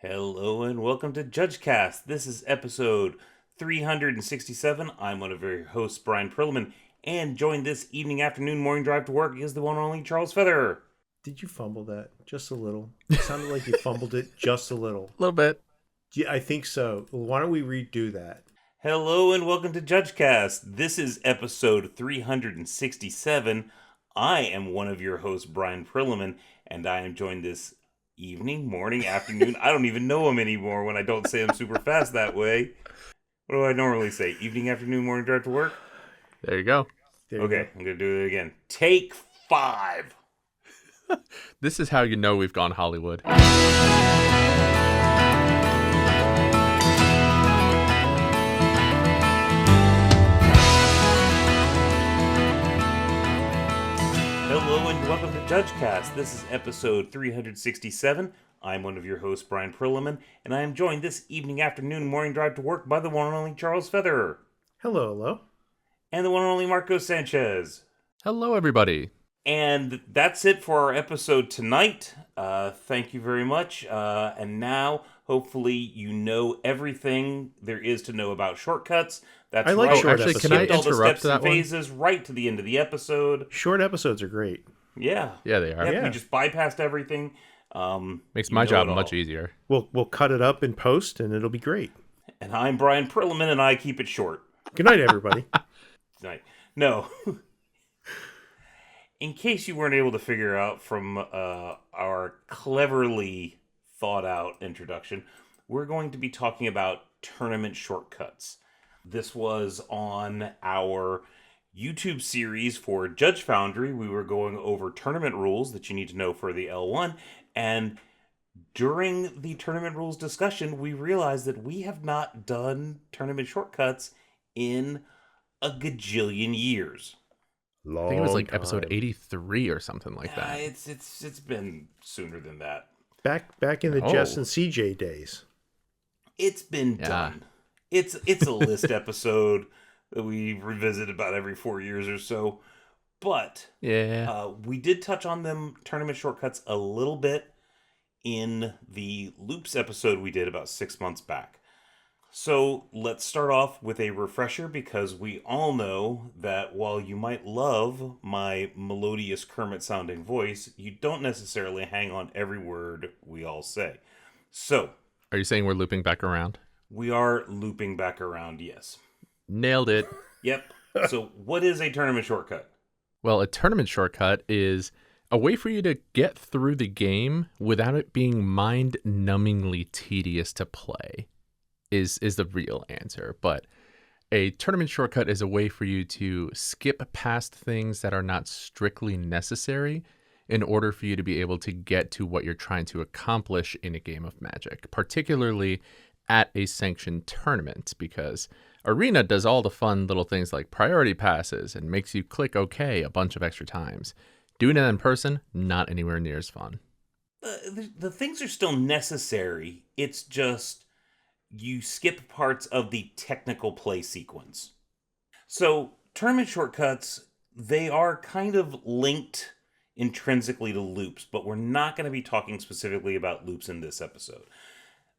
Hello and welcome to JudgeCast. This is episode 367. I'm one of your hosts, Bryan and joined this evening, afternoon, morning drive to work is the one and only Charles Feather. Did you fumble that just a little? It sounded like you fumbled it just a little. A little bit. Yeah, I think so. Why don't we redo that? Hello and welcome to JudgeCast. This is episode 367. I am one of your hosts, Bryan Prilliman, and I am joined this evening, morning, afternoon. I don't even know them anymore when I don't say them super fast that way. What do I normally say? Evening, afternoon, morning, drive to work? There you go. Okay, I'm going to do it again. Take 5. This is how you know we've gone Hollywood. Hello and welcome to JudgeCast. This is episode 367. I'm one of your hosts, Bryan Prilliman, and I am joined this evening, afternoon, morning drive to work by the one and only Charles Feather. Hello. And the one and only Marco Sanchez. Hello, everybody. And that's it for our episode tonight. Thank you very much. And now, hopefully, you know everything there is to know about shortcuts. That's I like right. short actually, episodes. can I Skipped all the interrupt steps and that one? phases right to the end of the episode. Short episodes are great. Yeah. Yeah, they are. Yep, Yeah. We just bypassed everything. Makes You my know job it all. much easier. We'll cut it up in post, and it'll be great. And I'm Bryan Prilliman, and I keep it short. Good night, everybody. Tonight. No. In case you weren't able to figure out from our cleverly thought out introduction, we're going to be talking about tournament shortcuts. This was on our YouTube series for Judge Foundry. We were going over tournament rules that you need to know for the L1, and during the tournament rules discussion, we realized that we have not done tournament shortcuts in a gajillion years. I think it was like episode 83 or something like that. It's been sooner than that. Back in the Oh. Jess and CJ days. It's been Yeah. done. It's a list episode that we revisit about every 4 years or so. But Yeah. we did touch on them tournament shortcuts a little bit in the loops episode we did about 6 months back. So let's start off with a refresher, because we all know that while you might love my melodious Kermit sounding voice, you don't necessarily hang on every word we all say. So Are you saying we're looping back around? we are looping back around, yes. Nailed it. Yep. So what is a tournament shortcut? Well, a tournament shortcut is a way for you to get through the game without it being mind-numbingly tedious to play. Is the real answer. But a tournament shortcut is a way for you to skip past things that are not strictly necessary in order for you to be able to get to what you're trying to accomplish in a game of Magic, particularly at a sanctioned tournament, because Arena does all the fun little things like priority passes and makes you click OK a bunch of extra times. Doing it in person, not anywhere near as fun. The things are still necessary. It's just you skip parts of the technical play sequence. So tournament shortcuts, they are kind of linked intrinsically to loops, but we're not going to be talking specifically about loops in this episode.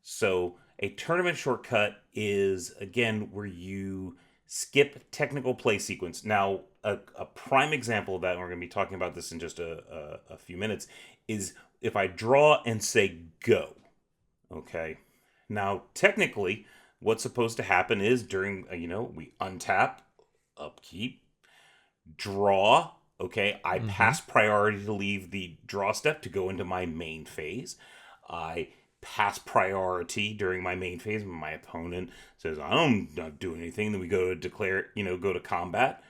So a tournament shortcut is, again, where you skip technical play sequence. Now, a prime example of that, and we're going to be talking about this in just a few minutes, is if I draw and say go. Okay. Now, technically, what's supposed to happen is during, we untap, upkeep, draw. Okay, I pass priority to leave the draw step to go into my main phase. I pass priority during my main phase. My opponent says, I'm not doing anything. Then we go to declare, go to combat.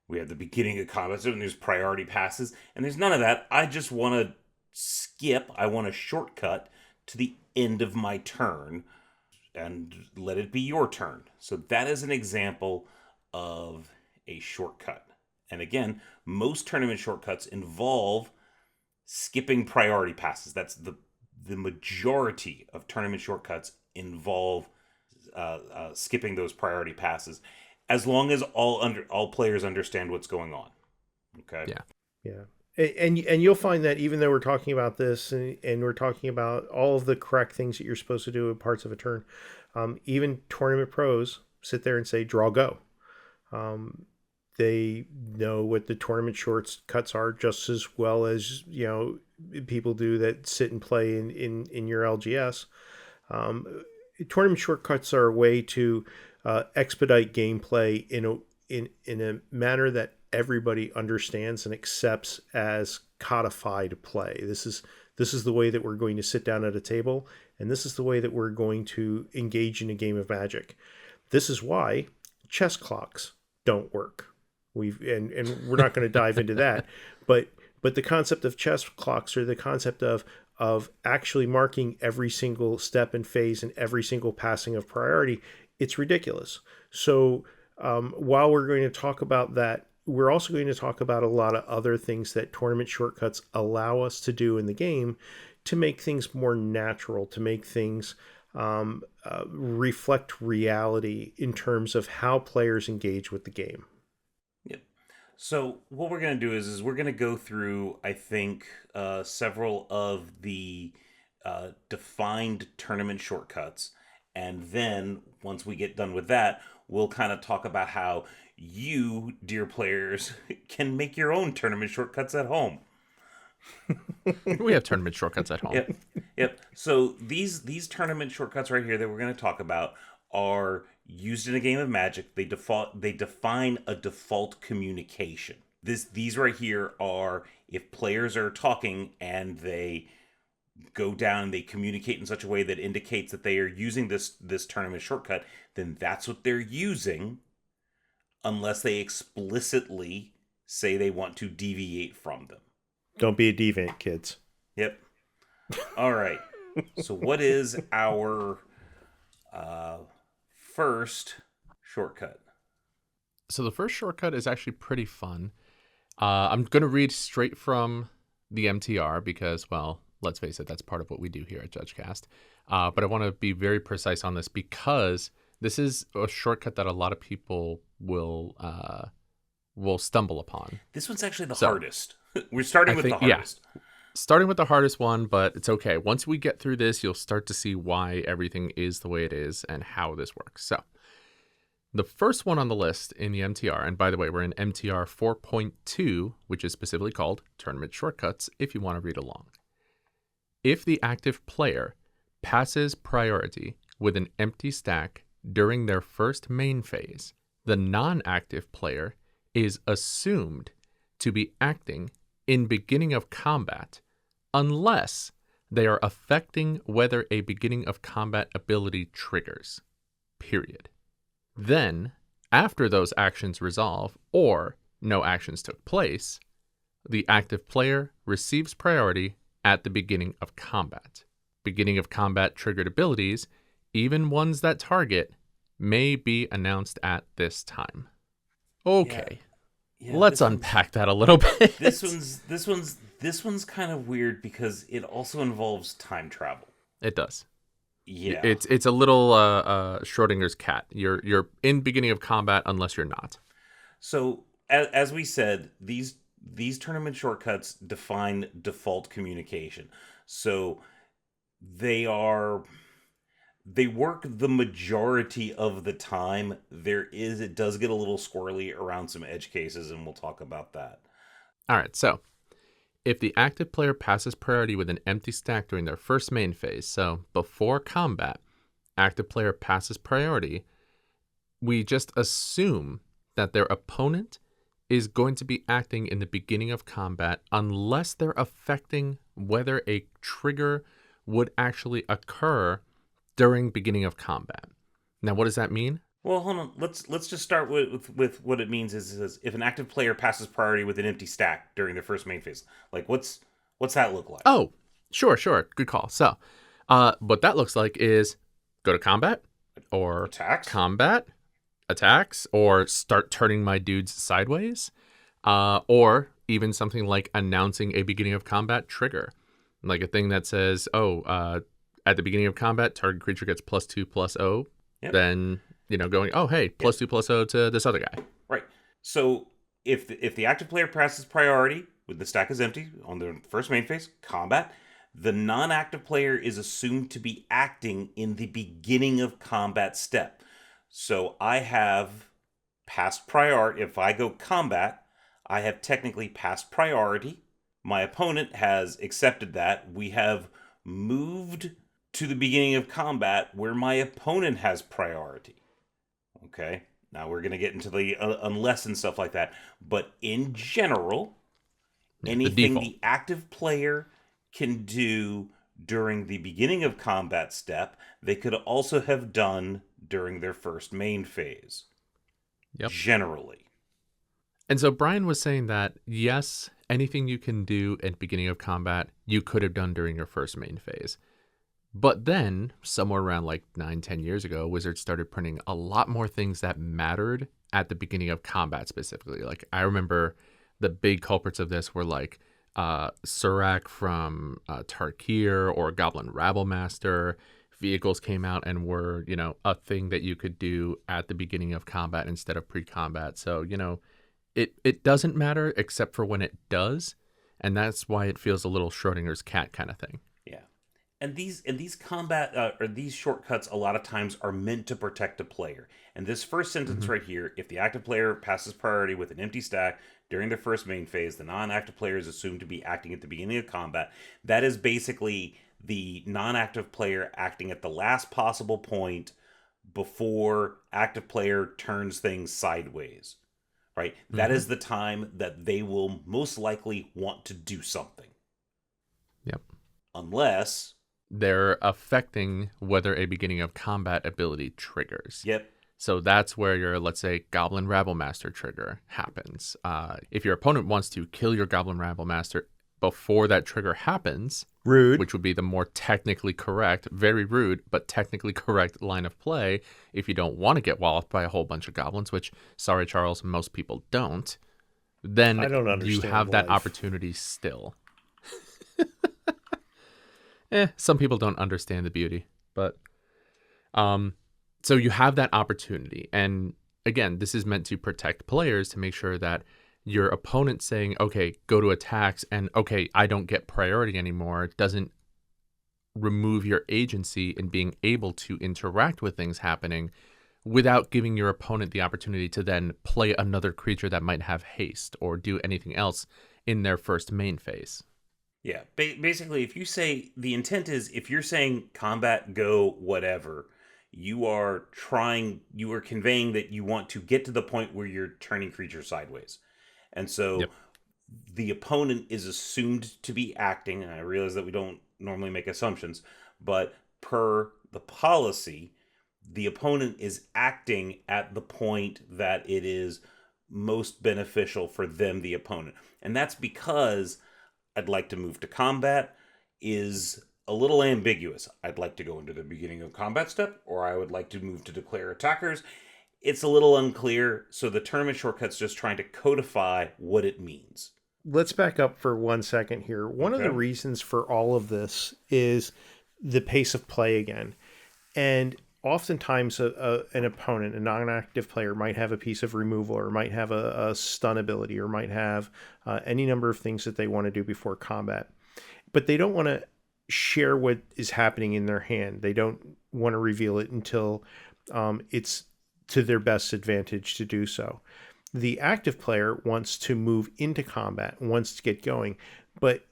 We have the beginning of combat, so there's priority passes. And there's none of that. I just want to skip. I want a shortcut to the end of my turn and let it be your turn. So that is an example of a shortcut. And again, most tournament shortcuts involve skipping priority passes. That's the majority of tournament shortcuts involve skipping those priority passes, as long as all players understand what's going on. Okay. Yeah. Yeah. And you'll find that even though we're talking about this and we're talking about all of the correct things that you're supposed to do in parts of a turn, even tournament pros sit there and say draw go. They know what the tournament shortcuts are just as well as people do that sit and play in your LGS. Tournament shortcuts are a way to expedite gameplay in a manner that everybody understands and accepts as codified play. This is the way that we're going to sit down at a table, and this is the way that we're going to engage in a game of Magic. This is why chess clocks don't work. And we're not going to dive into that, but the concept of chess clocks, or the concept of actually marking every single step and phase and every single passing of priority, it's ridiculous. So while we're going to talk about that, we're also going to talk about a lot of other things that tournament shortcuts allow us to do in the game to make things more natural, to make things reflect reality in terms of how players engage with the game. Yep. So what we're going to do is we're going to go through, I think, several of the defined tournament shortcuts. And then once we get done with that, we'll kind of talk about how you, dear players, can make your own tournament shortcuts at home. We have tournament shortcuts at home. Yep. So these tournament shortcuts right here that we're going to talk about are used in a game of Magic. They define a default communication. These right here are if players are talking and they go down, they communicate in such a way that indicates that they are using this tournament shortcut, then that's what they're using, unless they explicitly say they want to deviate from them. Don't be a deviant, kids. Yep. All right. So what is our first shortcut? So the first shortcut is actually pretty fun. I'm going to read straight from the MTR because, well, let's face it, that's part of what we do here at JudgeCast. But I want to be very precise on this because this is a shortcut that a lot of people will stumble upon. This one's actually the hardest. We're starting with the hardest. Yeah, starting with the hardest one, but it's okay. Once we get through this, you'll start to see why everything is the way it is and how this works. So the first one on the list in the MTR, and by the way, we're in MTR 4.2, which is specifically called Tournament Shortcuts, if you want to read along. If the active player passes priority with an empty stack during their first main phase, the non-active player is assumed to be acting in beginning of combat unless they are affecting whether a beginning of combat ability triggers. Period. Then, after those actions resolve or no actions took place, the active player receives priority at the beginning of combat. Beginning of combat triggered abilities, even ones that target, may be announced at this time. Okay. Yeah, let's unpack that a little bit. This one's kind of weird because it also involves time travel. It does. Yeah. It's a little Schrodinger's cat. You're in beginning of combat unless you're not. So as we said, these tournament shortcuts define default communication. So they work the majority of the time. It does get a little squirrely around some edge cases, and we'll talk about that. All right, so if the active player passes priority with an empty stack during their first main phase, so before combat, active player passes priority, we just assume that their opponent is going to be acting in the beginning of combat unless they're affecting whether a trigger would actually occur during beginning of combat. Now, what does that mean? Well, hold on. Let's just start with what it means is if an active player passes priority with an empty stack during their first main phase. Like, what's that look like? Oh, sure. Good call. So, what that looks like is go to combat or attacks, combat, attacks, or start turning my dudes sideways, or even something like announcing a beginning of combat trigger, like a thing that says, at the beginning of combat, target creature gets +2/+0. Yep. Then, going, oh, hey, +2/+0 to this other guy. Right. So if the active player passes priority when the stack is empty on the first main phase, combat, the non-active player is assumed to be acting in the beginning of combat step. So I have passed priority. If I go combat, I have technically passed priority. My opponent has accepted that. We have moved to the beginning of combat where my opponent has priority. Okay, now we're going to get into the unless and stuff like that. But in general, anything the active player can do during the beginning of combat step, they could also have done during their first main phase. Yep. Generally. And so Bryan was saying that, yes, anything you can do at the beginning of combat, you could have done during your first main phase. But then, somewhere around like 9-10 years ago, Wizards started printing a lot more things that mattered at the beginning of combat specifically. Like, I remember the big culprits of this were like Surak from Tarkir or Goblin Rabblemaster. Vehicles came out and were, a thing that you could do at the beginning of combat instead of pre-combat. So, it doesn't matter except for when it does. And that's why it feels a little Schrodinger's cat kind of thing. Yeah. And these combat or these shortcuts a lot of times are meant to protect a player. And this first sentence right here, if the active player passes priority with an empty stack during their first main phase, the non-active player is assumed to be acting at the beginning of combat. That is basically the non-active player acting at the last possible point before active player turns things sideways. Right? That is the time that they will most likely want to do something. Yep. Unless they're affecting whether a beginning of combat ability triggers. Yep. So that's where your, let's say, Goblin Rabblemaster trigger happens. If your opponent wants to kill your Goblin Rabblemaster before that trigger happens, rude, which would be the more technically correct, very rude, but technically correct line of play if you don't want to get walloped by a whole bunch of goblins, which, sorry, Charles, most people don't, then I don't understand you have that life. opportunity still. Some people don't understand the beauty, but so you have that opportunity. And again, this is meant to protect players to make sure that your opponent saying, okay, go to attacks and okay, I don't get priority anymore doesn't remove your agency in being able to interact with things happening without giving your opponent the opportunity to then play another creature that might have haste or do anything else in their first main phase. Yeah, basically, if you say the intent is if you're saying combat, go, whatever, you are conveying that you want to get to the point where you're turning creatures sideways. And so the opponent is assumed to be acting. And I realize that we don't normally make assumptions, but per the policy, the opponent is acting at the point that it is most beneficial for them, the opponent. And that's because I'd like to move to combat is a little ambiguous. I'd like to go into the beginning of combat step, or I would like to move to declare attackers. It's a little unclear, so the tournament shortcut's just trying to codify what it means. Let's back up for 1 second here. One of the reasons for all of this is the pace of play again. And oftentimes an opponent, a non-active player, might have a piece of removal or might have a stun ability or might have any number of things that they want to do before combat. But they don't want to share what is happening in their hand. They don't want to reveal it until it's to their best advantage to do so. The active player wants to move into combat, wants to get going, but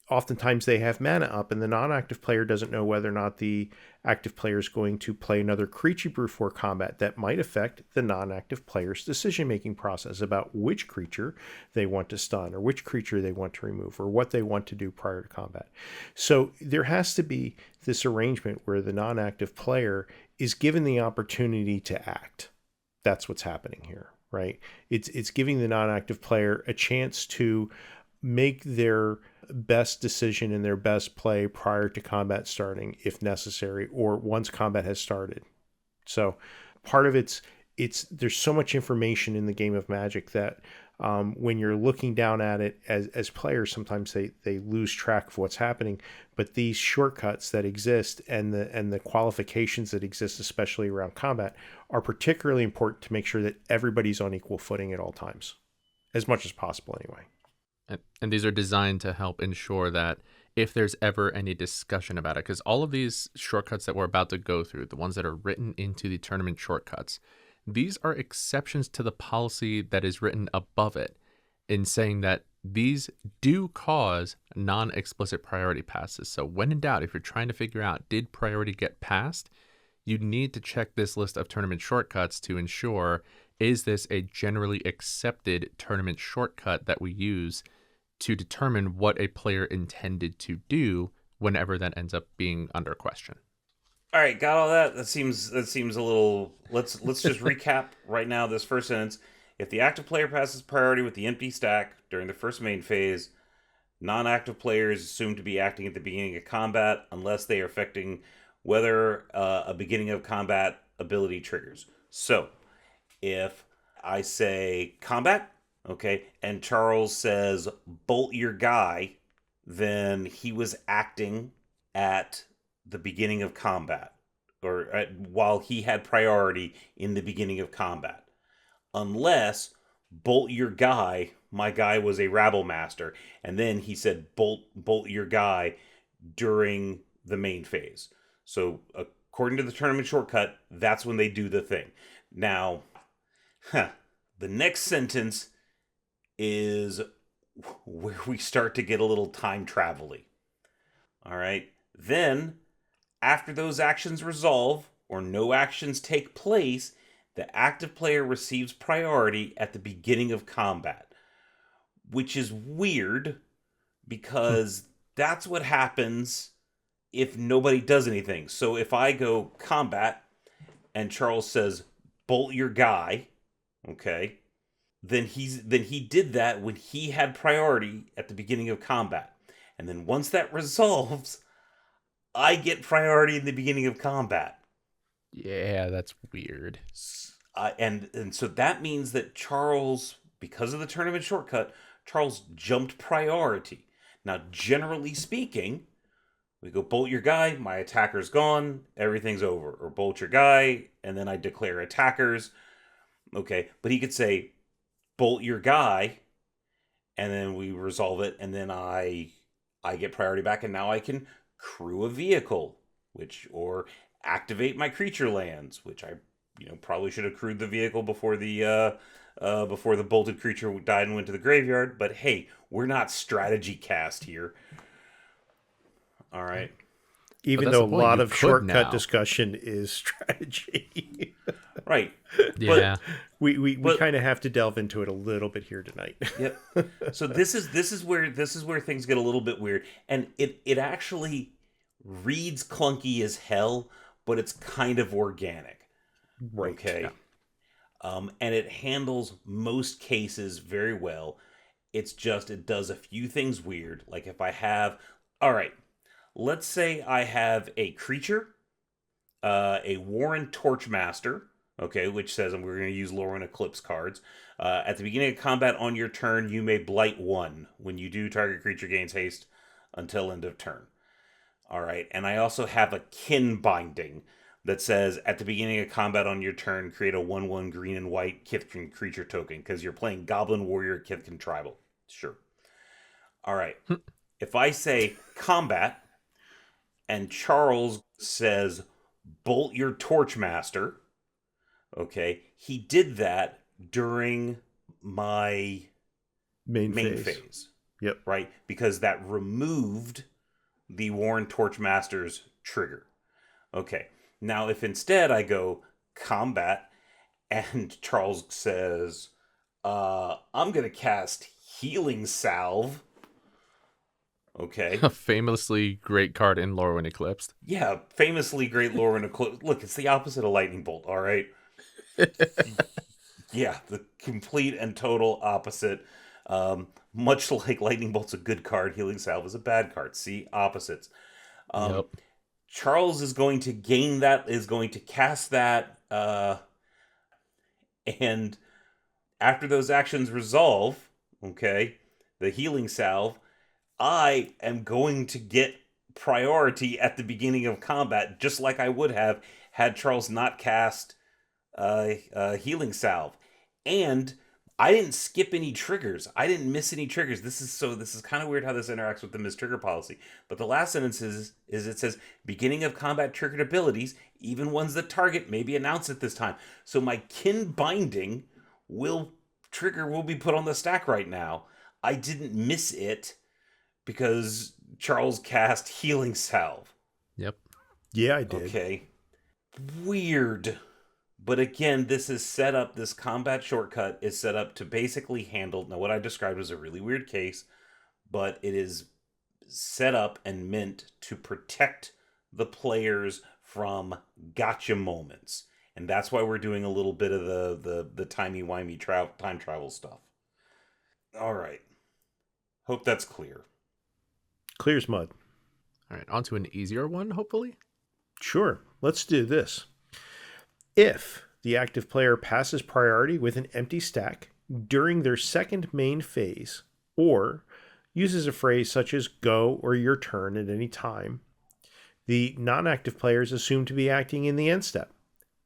oftentimes they have mana up, and the non-active player doesn't know whether or not the active player is going to play another creature before combat. That might affect the non-active player's decision-making process about which creature they want to stun or which creature they want to remove or what they want to do prior to combat. So there has to be this arrangement where the non-active player is given the opportunity to act. That's what's happening here, right? It's giving the non-active player a chance to make their best decision and their best play prior to combat starting if necessary, or once combat has started. So part of it's there's so much information in the game of Magic that when you're looking down at it as players, sometimes they lose track of what's happening. But these shortcuts that exist and the qualifications that exist, especially around combat, are particularly important to make sure that everybody's on equal footing at all times, as much as possible anyway. And these are designed to help ensure that if there's ever any discussion about it, because all of these shortcuts that we're about to go through, the ones that are written into the tournament shortcuts, these are exceptions to the policy that is written above it in saying that these do cause non-explicit priority passes. So when in doubt, if you're trying to figure out, did priority get passed, you need to check this list of tournament shortcuts to ensure, is this a generally accepted tournament shortcut that we use to determine what a player intended to do whenever that ends up being under question. All right, got all that. That seems a little. Let's just recap right now. This first sentence: if the active player passes priority with the empty stack during the first main phase, non-active players assumed to be acting at the beginning of combat unless they are affecting whether a beginning of combat ability triggers. So, if I say combat, okay, and Charles says bolt your guy, then he was acting at the beginning of combat, or while he had priority in the beginning of combat. Unless bolt your guy, my guy was a rabble master, and then he said bolt your guy during the main phase. So according to the tournament shortcut, that's when they do the thing. Now, the next sentence is where we start to get a little time travel-y. All right. Then, after those actions resolve or no actions take place, the active player receives priority at the beginning of combat, which is weird because that's what happens if nobody does anything. So if I go combat and Charles says bolt your guy, okay, then he did that when he had priority at the beginning of combat. And then once that resolves, I get priority in the beginning of combat. Yeah, that's weird. And so that means that Charles, because of the tournament shortcut, Charles jumped priority. Now, generally speaking, we go bolt your guy, my attacker's gone, everything's over. Or bolt your guy, and then I declare attackers. Okay, but he could say bolt your guy, and then we resolve it, and then I get priority back, and now I can crew a vehicle, or activate my creature lands, which I probably should have crewed the vehicle before the bolted creature died and went to the graveyard. But hey, we're not strategy cast here. All right. Even though a lot of shortcut discussion is strategy. Right. Yeah. But we kind of have to delve into it a little bit here tonight. Yep. So this is where things get a little bit weird, and it actually reads clunky as hell, but it's kind of organic. Right. Okay. Yeah. And it handles most cases very well. It's just it does a few things weird. Like if I have, all right, let's say I have a creature, a Warren Torchmaster, okay, which says, and we're going to use Lauren Eclipse cards. At the beginning of combat on your turn, you may blight 1. When you do, target creature gains haste until end of turn. All right, and I also have a Kin Binding that says, at the beginning of combat on your turn, create a 1/1 green and white Kithkin creature token, because you're playing Goblin Warrior Kithkin Tribal. Sure. All right. If I say combat, and Charles says, bolt your Torchmaster, okay, he did that during my main phase. Yep. Right? Because that removed the Warren Torchmaster's trigger. Okay. Now, if instead I go combat and Charles says, I'm going to cast Healing Salve. Okay. A famously great card in Lorwyn Eclipsed. Yeah, famously great Lorwyn Eclipsed. Look, it's the opposite of Lightning Bolt, all right? Yeah, the complete and total opposite. Much like Lightning Bolt's a good card, Healing Salve is a bad card. See, opposites. Yep. Charles is going to gain that, is going to cast that, and after those actions resolve, okay, the Healing Salve, I am going to get priority at the beginning of combat, just like I would have had Charles not cast Healing Salve. And I didn't skip any triggers. I didn't miss any triggers. This is kind of weird how this interacts with the miss trigger policy. But the last sentence is it says beginning of combat triggered abilities, even ones that target, may be announced at this time. So my kin binding will be put on the stack right now. I didn't miss it because Charles cast healing salve. Yep. Yeah, I did. Okay. Weird. But again, this is set up, this combat shortcut is set up to basically handle, now what I described was a really weird case, but it is set up and meant to protect the players from gotcha moments. And that's why we're doing a little bit of the timey-wimey time travel stuff. All right. Hope that's clear. Clear as mud. All right, on to an easier one, hopefully. Sure, let's do this. If the active player passes priority with an empty stack during their second main phase, or uses a phrase such as go or your turn at any time, the non-active player is assumed to be acting in the end step,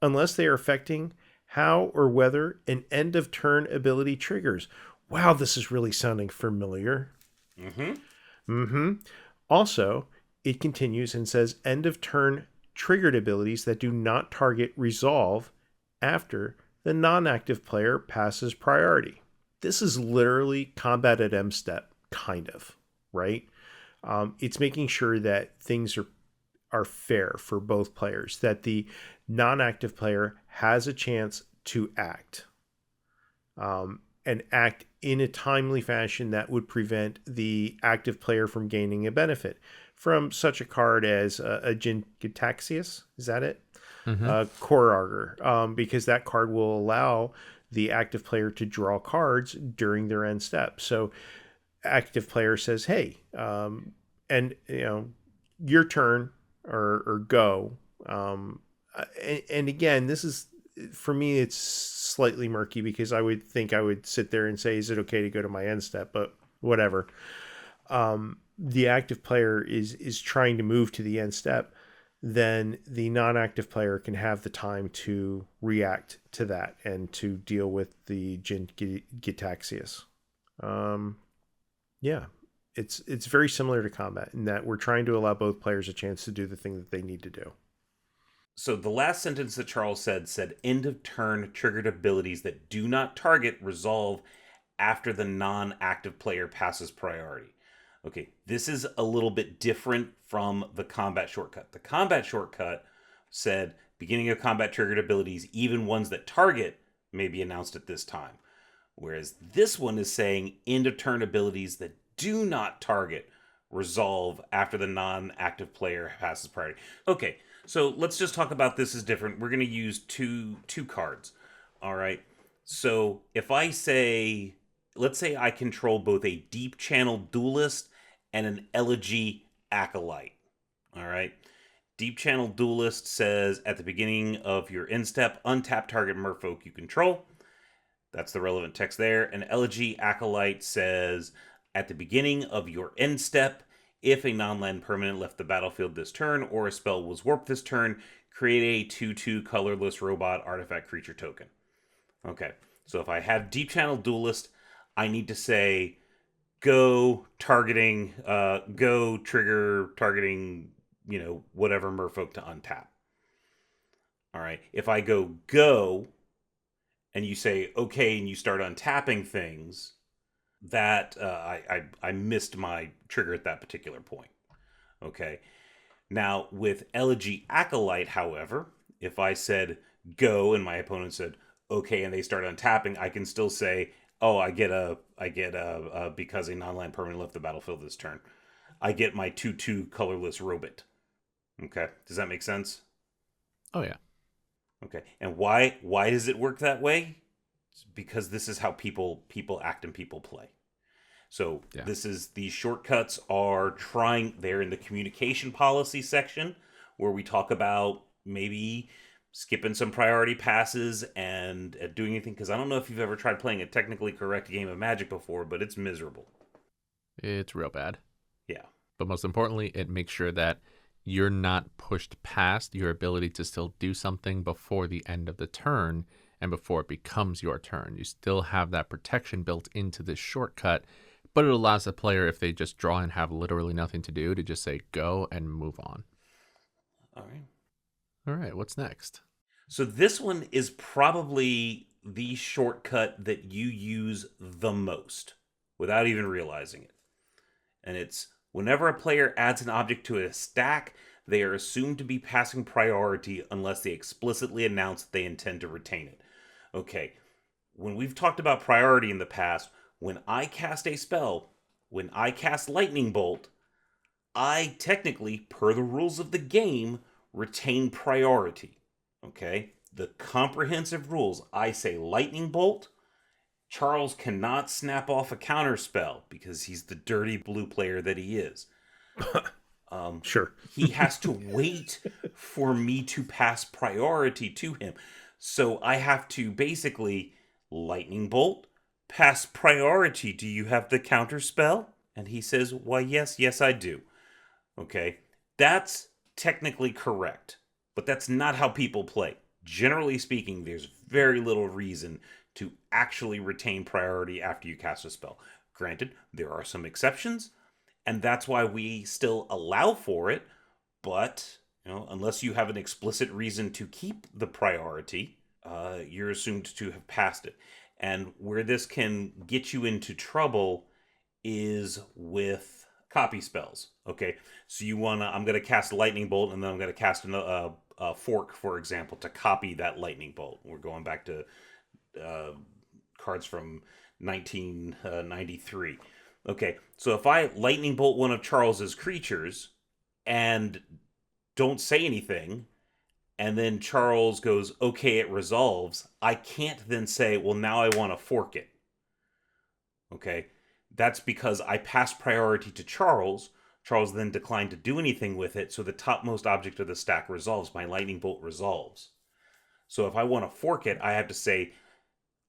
unless they are affecting how or whether an end of turn ability triggers. Wow, this is really sounding familiar. Also, it continues and says end of turn triggered abilities that do not target resolve after the non-active player passes priority. This is literally combat at M step, kind of, right? It's making sure that things are fair for both players, that the non-active player has a chance to act, and act in a timely fashion that would prevent the active player from gaining a benefit from such a card as a Gitaxias. Is that it? Core Augur, because that card will allow the active player to draw cards during their end step. So active player says, hey, and your turn or go. And again, this is, for me, it's slightly murky because I would think I would sit there and say, is it okay to go to my end step? But whatever. The active player is trying to move to the end step, then the non-active player can have the time to react to that and to deal with the Jin Gitaxias. Yeah, it's very similar to combat in that we're trying to allow both players a chance to do the thing that they need to do. So the last sentence that Charles said end of turn triggered abilities that do not target resolve after the non-active player passes priority. Okay, this is a little bit different from the combat shortcut. The combat shortcut said beginning of combat triggered abilities, even ones that target, may be announced at this time. Whereas this one is saying end of turn abilities that do not target resolve after the non-active player passes priority. Okay, so let's just talk about this as different. We're going to use two cards. All right. So if I say, let's say I control both a deep channel duelist and an elegy acolyte. All right. Deep channel duelist says at the beginning of your end step, untap target merfolk you control. That's the relevant text there. An elegy acolyte says at the beginning of your end step, if a non-land permanent left the battlefield this turn or a spell was warped this turn, create a 2/2 colorless robot artifact creature token. Okay, so if I have Deep Channel Duelist, I need to say go targeting, go trigger targeting, whatever merfolk to untap. All right, if I go, and you say okay, and you start untapping things, that I missed my trigger at that particular point. Okay. Now with Elegy Acolyte, however, if I said go and my opponent said okay and they start untapping, I can still say, oh, I get a because a non-land permanent left the battlefield this turn, I get my 2/2 colorless robot. Okay. Does that make sense? Oh yeah. Okay. And why does it work that way? It's because this is how people act and people play. So yeah. These shortcuts are they're in the communication policy section where we talk about maybe skipping some priority passes and doing anything. Because I don't know if you've ever tried playing a technically correct game of Magic before, but it's miserable. It's real bad. Yeah. But most importantly, it makes sure that you're not pushed past your ability to still do something before the end of the turn. and before it becomes your turn. You still have that protection built into this shortcut, but it allows the player, if they just draw and have literally nothing to do, to just say go and move on. All right. All right, what's next? So this one is probably the shortcut that you use the most without even realizing it. And it's whenever a player adds an object to a stack, they are assumed to be passing priority unless they explicitly announce that they intend to retain it. Okay, when we've talked about priority in the past, when I cast a spell, when I cast Lightning Bolt, I technically, per the rules of the game, retain priority. Okay? The comprehensive rules, I say Lightning Bolt, Charles cannot snap off a counter spell because he's the dirty blue player that he is. Sure. He has to wait for me to pass priority to him. So I have to basically Lightning Bolt, pass priority. Do you have the counter spell? And he says, why, yes, I do. Okay, that's technically correct, but that's not how people play. Generally speaking, there's very little reason to actually retain priority after you cast a spell. Granted, there are some exceptions, and that's why we still allow for it, but unless you have an explicit reason to keep the priority, you're assumed to have passed it. And where this can get you into trouble is with copy spells. Okay, so I'm going to cast Lightning Bolt, and then I'm going to cast a Fork, for example, to copy that Lightning Bolt. We're going back to cards from 1993. Okay, so if I Lightning Bolt one of Charles's creatures and don't say anything, and then Charles goes, okay, it resolves, I can't then say, well, now I want to fork it. Okay, that's because I passed priority to Charles. Charles then declined to do anything with it, so the topmost object of the stack resolves. My Lightning Bolt resolves. So if I want to fork it, I have to say,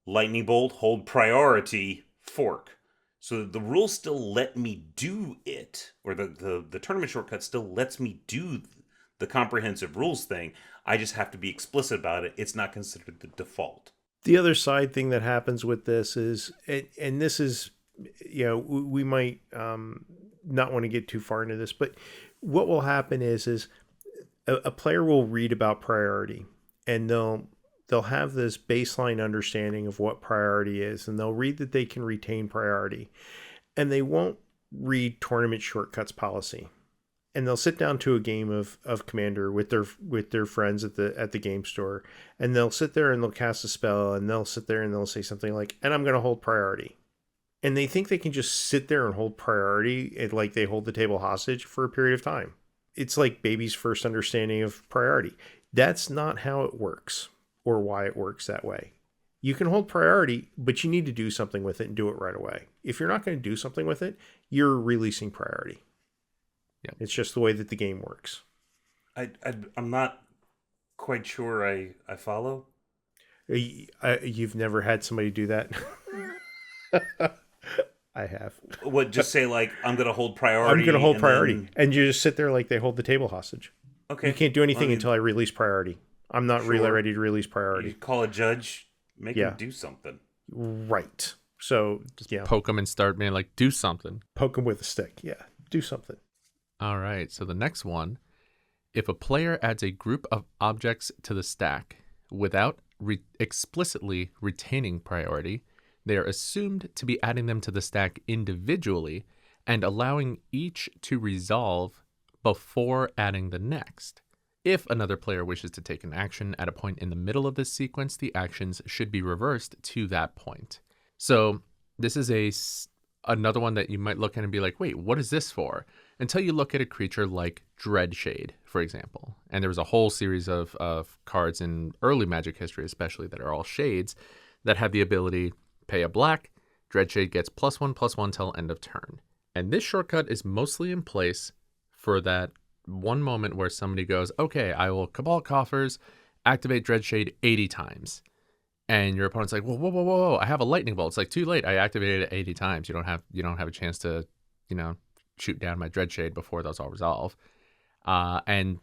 Lightning Bolt, hold priority, fork. So the rules still let me do it, or the tournament shortcut still lets me do the comprehensive rules thing. I just have to be explicit about it. It's not considered the default. The other side thing that happens with this is, and this is, we might not want to get too far into this, but what will happen is a player will read about priority, and they'll have this baseline understanding of what priority is, and they'll read that they can retain priority, and they won't read tournament shortcuts policy. And they'll sit down to a game of Commander with their friends at the game store, and they'll sit there and they'll cast a spell, and they'll sit there and they'll say something like, and I'm going to hold priority. And they think they can just sit there and hold priority, and like they hold the table hostage for a period of time. It's like baby's first understanding of priority. That's not how it works, or why it works that way. You can hold priority, but you need to do something with it and do it right away. If you're not going to do something with it, you're releasing priority. Yep. It's just the way that the game works. I'm not quite sure I follow. You've never had somebody do that? I have. What, just say like, I'm going to hold priority? I'm going to hold priority. And you just sit there like they hold the table hostage. Okay. You can't do anything until I release priority. I'm not really ready to release priority. You call a judge, make him do something. Right. So just poke him and start being like, do something. Poke him with a stick. Yeah. Do something. All right, so the next one, if a player adds a group of objects to the stack without explicitly retaining priority, they are assumed to be adding them to the stack individually and allowing each to resolve before adding the next. If another player wishes to take an action at a point in the middle of this sequence, the actions should be reversed to that point. So this is another one that you might look at and be like, wait, what is this for? Until you look at a creature like Dreadshade, for example. And there was a whole series of cards in early Magic history, especially, that are all shades that have the ability, pay a black, Dreadshade gets +1/+1 till end of turn. And this shortcut is mostly in place for that one moment where somebody goes, okay, I will Cabal Coffers, activate Dreadshade 80 times. And your opponent's like, whoa, I have a Lightning Bolt. It's like, too late. I activated it 80 times. You don't have a chance to, shoot down my Dreadshade before those all resolve. And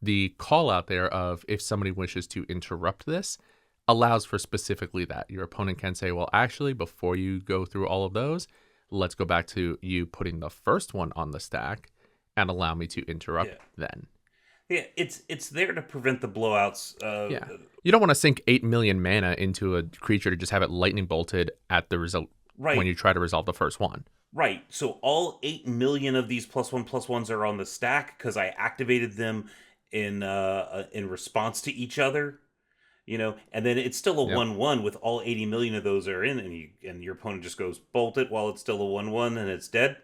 the call out there of if somebody wishes to interrupt this, allows for specifically that. Your opponent can say, well, actually, before you go through all of those, let's go back to you putting the first one on the stack and allow me to interrupt then. Yeah, it's there to prevent the blowouts. Yeah. You don't want to sink 8 million mana into a creature to just have it lightning bolted at the result when you try to resolve the first one. Right. So all 8 million of these +1/+1s are on the stack because I activated them in response to each other. And then it's still a 1/1 with all 80 million of those are in, and your opponent just goes bolt it while it's still a 1/1 and it's dead.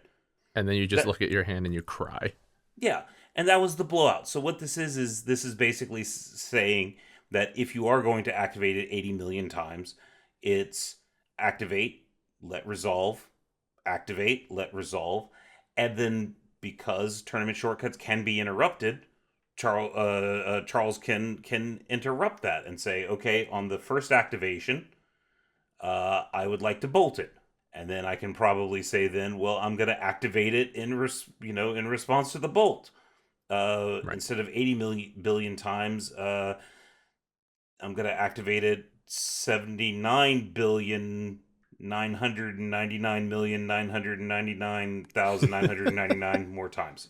And then you just look at your hand and you cry. Yeah, and that was the blowout. So what this is this is basically saying that if you are going to activate it 80 million times, it's activate, let resolve, activate, let resolve, and then because tournament shortcuts can be interrupted, Charles can interrupt that and say, okay, on the first activation, I would like to bolt it. And then I can probably say then, well, I'm going to activate it in response to the bolt. Instead of 80 billion times, I'm going to activate it 79,999,999,999 more times.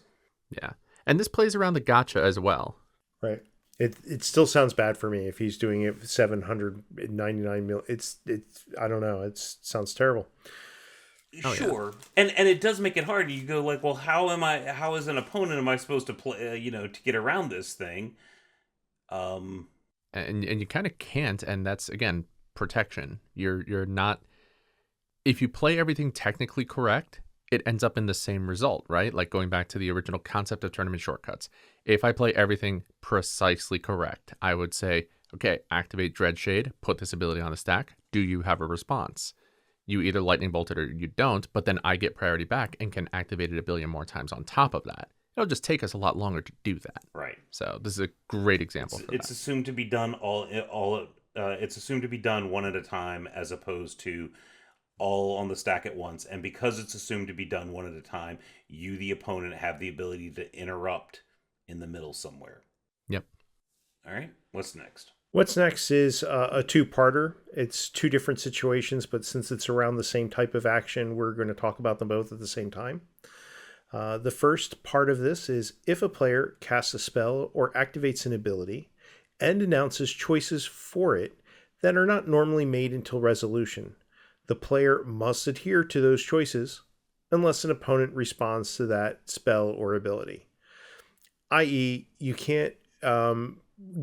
Yeah. And this plays around the gotcha as well. Right. It still sounds bad for me if he's doing it 799 mil. It's I don't know. It sounds terrible. Sure. Yeah. And it does make it hard. You go like, well, how as an opponent am I supposed to play, to get around this thing? And you kind of can't, and that's again protection. You're not, if you play everything technically correct, it ends up in the same result, right? Like going back to the original concept of tournament shortcuts. If I play everything precisely correct, I would say, okay, activate Dreadshade, put this ability on the stack. Do you have a response? You either lightning bolt it or you don't, but then I get priority back and can activate it a billion more times on top of that. It'll just take us a lot longer to do that. Right. So this is a great example for that. It's assumed to be done it's assumed to be done one at a time as opposed to all on the stack at once. And because it's assumed to be done one at a time, you, the opponent, have the ability to interrupt in the middle somewhere. Yep. All right. What's next? What's next is a two-parter. It's two different situations, but since it's around the same type of action, we're going to talk about them both at the same time. The first part of this is if a player casts a spell or activates an ability and announces choices for it that are not normally made until resolution, the player must adhere to those choices unless an opponent responds to that spell or ability. I.e., you can't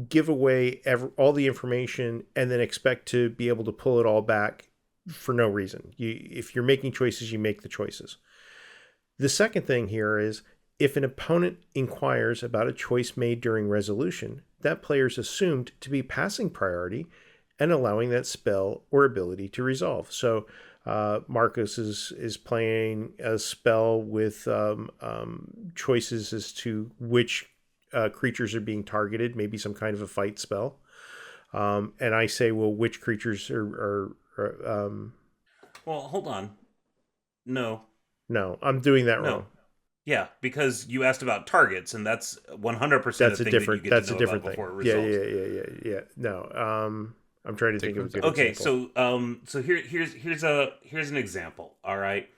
give away all the information and then expect to be able to pull it all back for no reason. If you're making choices, you make the choices. The second thing here is if an opponent inquires about a choice made during resolution, that player is assumed to be passing priority and allowing that spell or ability to resolve. So Marcus is playing a spell with choices as to which creatures are being targeted, maybe some kind of a fight spell. And I say, well, which creatures are Well, hold on. No, I'm doing that wrong. Yeah, because you asked about targets, and that's 100% That's a thing that you get to know about thing. before it resolves. Yeah. No, I'm trying to think of a good example. Okay, so here's an example. All right,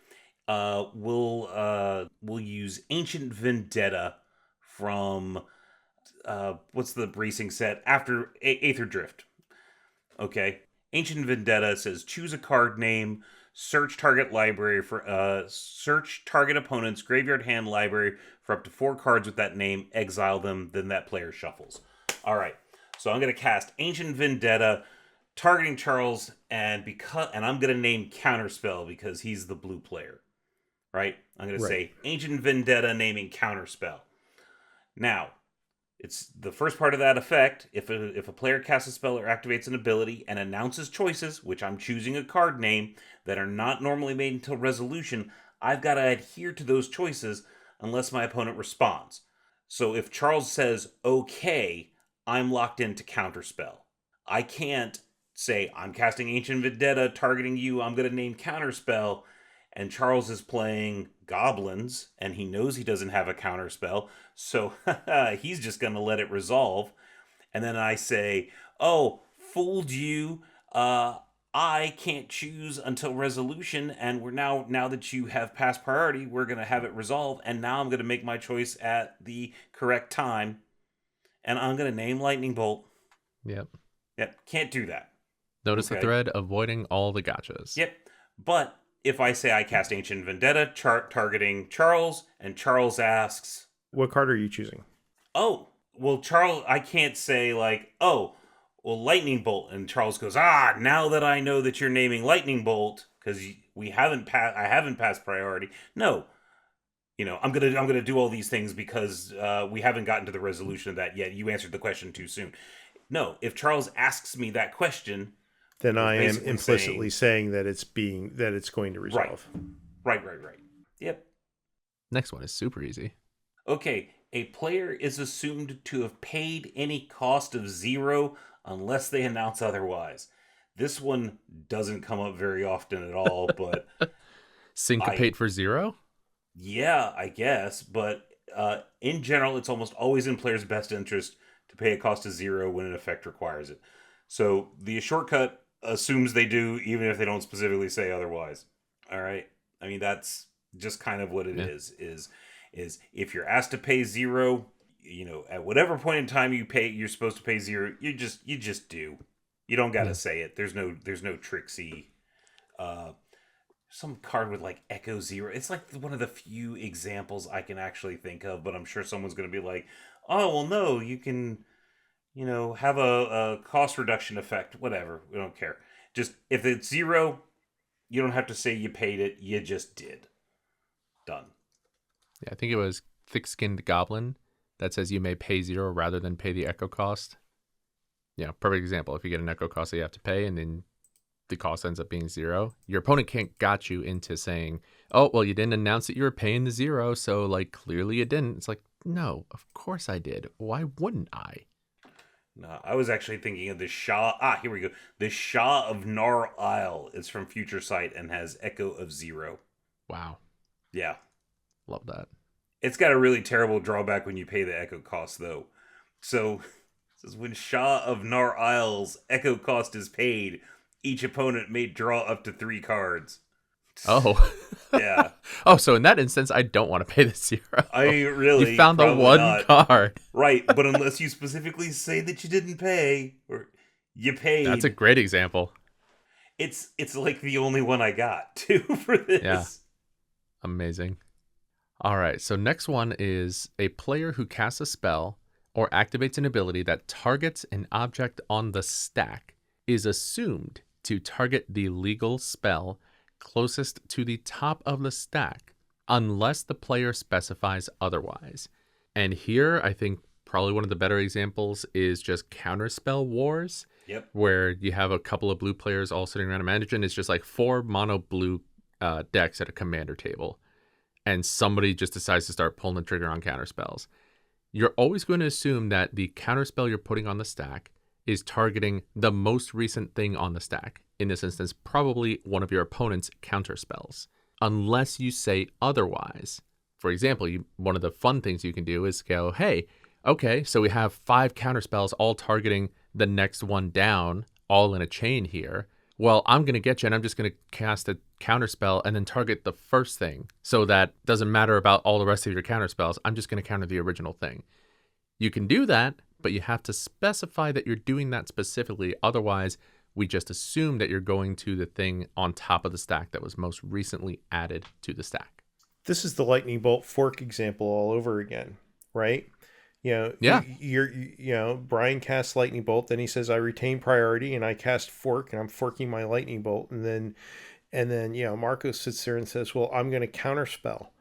we'll use Ancient Vendetta from what's the bracing set after Aether Drift. Okay, Ancient Vendetta says choose a card name. Search target library for search target opponent's graveyard hand library for up to 4 cards with that name, exile them, then that player shuffles. All right. So I'm going to cast Ancient Vendetta targeting Charles and I'm going to name Counterspell because he's the blue player. Right? I'm going to say Ancient Vendetta naming Counterspell. Now, it's the first part of that effect. If a player casts a spell or activates an ability and announces choices, which I'm choosing a card name, that are not normally made until resolution, I've got to adhere to those choices unless my opponent responds. So if Charles says, okay, I'm locked into Counterspell. I can't say, I'm casting Ancient Vendetta targeting you, I'm going to name Counterspell, and Charles is playing Goblins, and he knows he doesn't have a Counterspell, so he's just going to let it resolve. And then I say, oh, fooled you. I can't choose until resolution, and we're now that you have passed priority, we're gonna have it resolved, and now I'm gonna make my choice at the correct time, and I'm gonna name Lightning Bolt. Yep. Yep, can't do that. Notice the Okay. thread, avoiding all the gotchas. Yep, but if I say I cast Ancient Vendetta, targeting Charles, and Charles asks, What card are you choosing? "Oh, well, Charles," I can't say like, "Oh, well, Lightning Bolt," and Charles goes, "Ah, now that I know that you're naming Lightning Bolt because I haven't passed priority." No, I'm gonna do all these things because we haven't gotten to the resolution of that yet. You answered the question too soon. No, if Charles asks me that question, Then he's I am basically implicitly saying that it's going to resolve. right. Yep. Next one is super easy. Okay, a player is assumed to have paid any cost of 0 unless they announce otherwise. This one doesn't come up very often at all, but Syncopate for 0? yeah, I guess. But in general, it's almost always in players' best interest to pay a cost of 0 when an effect requires it. So the shortcut assumes they do, even if they don't specifically say otherwise. All right. I mean, that's just kind of what it is if you're asked to pay 0, at whatever point in time you're supposed to pay 0, you just do. You don't got to say it. There's no tricksy some card with like Echo 0. It's like one of the few examples I can actually think of, but I'm sure someone's going to be like, "Oh, well no, you can have a cost reduction effect, whatever. We don't care. Just if it's 0, you don't have to say you paid it. You just did. Done." Yeah, I think it was Thick-Skinned Goblin that says you may pay 0 rather than pay the echo cost. Yeah, perfect example. If you get an echo cost that you have to pay and then the cost ends up being 0, your opponent can't got you into saying, "Oh, well, you didn't announce that you were paying the 0, so like clearly you didn't." It's like, no, of course I did. Why wouldn't I? No, I was actually thinking of the Shah. Here we go. The Shah of Nar Isle is from Future Sight and has Echo of 0. Wow. Yeah. Love that. It's got a really terrible drawback when you pay the Echo cost, though. So, it says when Shah of Nar Isle's Echo cost is paid, each opponent may draw up to 3 cards. Oh. Yeah. Oh, so in that instance, I don't want to pay the 0. I really You found the probably one not. card. Right, but unless you specifically say that you didn't pay or you paid. That's a great example. It's like the only one I got too for this. Yeah. Amazing. All right, so next one is a player who casts a spell or activates an ability that targets an object on the stack is assumed to target the legal spell closest to the top of the stack unless the player specifies otherwise. And here, I think probably one of the better examples is just Counterspell Wars. Yep. Where you have a couple of blue players all sitting around. Imagine it's just like 4 mono blue decks at a commander table. And somebody just decides to start pulling the trigger on counterspells. You're always going to assume that the counterspell you're putting on the stack is targeting the most recent thing on the stack. In this instance, probably one of your opponent's counterspells, unless you say otherwise. For example, one of the fun things you can do is go, "Hey, okay, so we have 5 counterspells all targeting the next one down, all in a chain here. Well, I'm going to get you, and I'm just going to cast a counterspell and then target the first thing, so that doesn't matter about all the rest of your counterspells. I'm just going to counter the original thing." You can do that, but you have to specify that you're doing that specifically. Otherwise, we just assume that you're going to the thing on top of the stack that was most recently added to the stack. This is the lightning bolt fork example all over again, right? Yeah. Bryan casts lightning bolt, then he says, "I retain priority," and I cast fork, and I'm forking my lightning bolt, and then Marcos sits there and says, "Well, I'm going to counterspell."